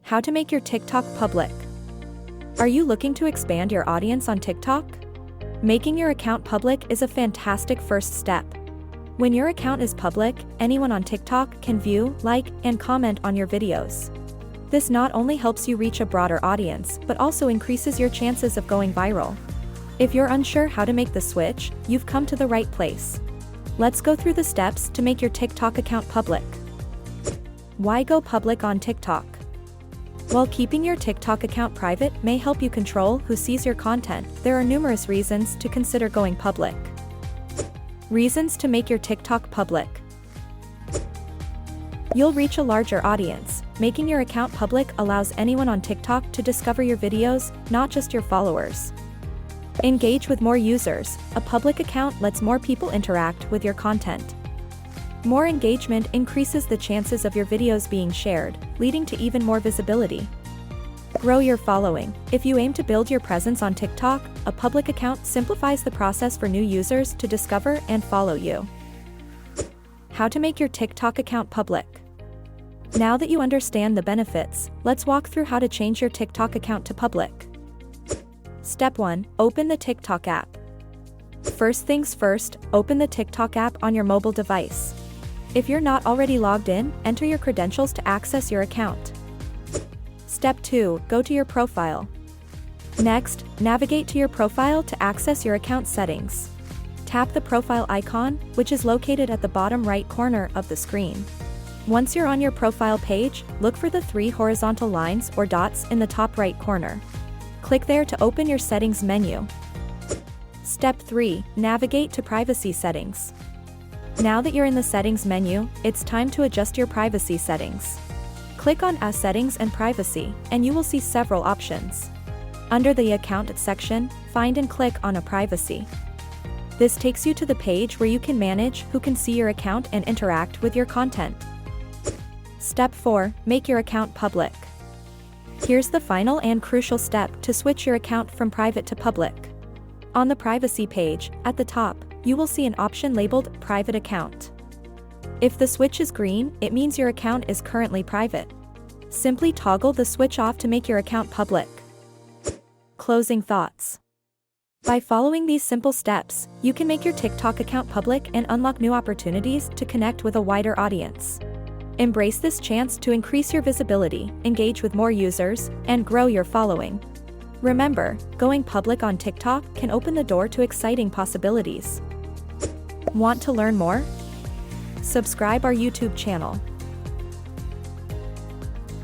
How to make your TikTok public. Are you looking to expand your audience on TikTok? Making your account public is a fantastic first step. When your account is public, anyone on TikTok can view, like, and comment on your videos. This not only helps you reach a broader audience, but also increases your chances of going viral. If you're unsure how to make the switch, you've come to the right place. Let's go through the steps to make your TikTok account public. Why go public on TikTok? While keeping your TikTok account private may help you control who sees your content, there are numerous reasons to consider going public. Reasons to make your TikTok public. You'll reach a larger audience. Making your account public allows anyone on TikTok to discover your videos, not just your followers. Engage with more users. A public account lets more people interact with your content. More engagement increases the chances of your videos being shared, leading to even more visibility. Grow your following. If you aim to build your presence on TikTok, a public account simplifies the process for new users to discover and follow you. How to make your TikTok account public. Now that you understand the benefits, let's walk through how to change your TikTok account to public. Step 1. Open the TikTok app. First things first, open the TikTok app on your mobile device. If you're not already logged in, enter your credentials to access your account. Step 2. Go to your profile. Next, navigate to your profile to access your account settings. Tap the profile icon, which is located at the bottom right corner of the screen. Once you're on your profile page, look for the 3 horizontal lines or dots in the top right corner. Click there to open your settings menu. Step 3. Navigate to privacy settings. Now that you're in the settings menu, it's time to adjust your privacy settings. Click on Settings and Privacy, and you will see several options. Under the Account section, find and click on Privacy. This takes you to the page where you can manage who can see your account and interact with your content. Step 4. Make your account public. Here's the final and crucial step to switch your account from private to public. On the Privacy page, at the top, you will see an option labeled Private Account. If the switch is green, it means your account is currently private. Simply toggle the switch off to make your account public. Closing thoughts. By following these simple steps, you can make your TikTok account public and unlock new opportunities to connect with a wider audience. Embrace this chance to increase your visibility, engage with more users, and grow your following. Remember, going public on TikTok can open the door to exciting possibilities. Want to learn more? Subscribe our YouTube channel.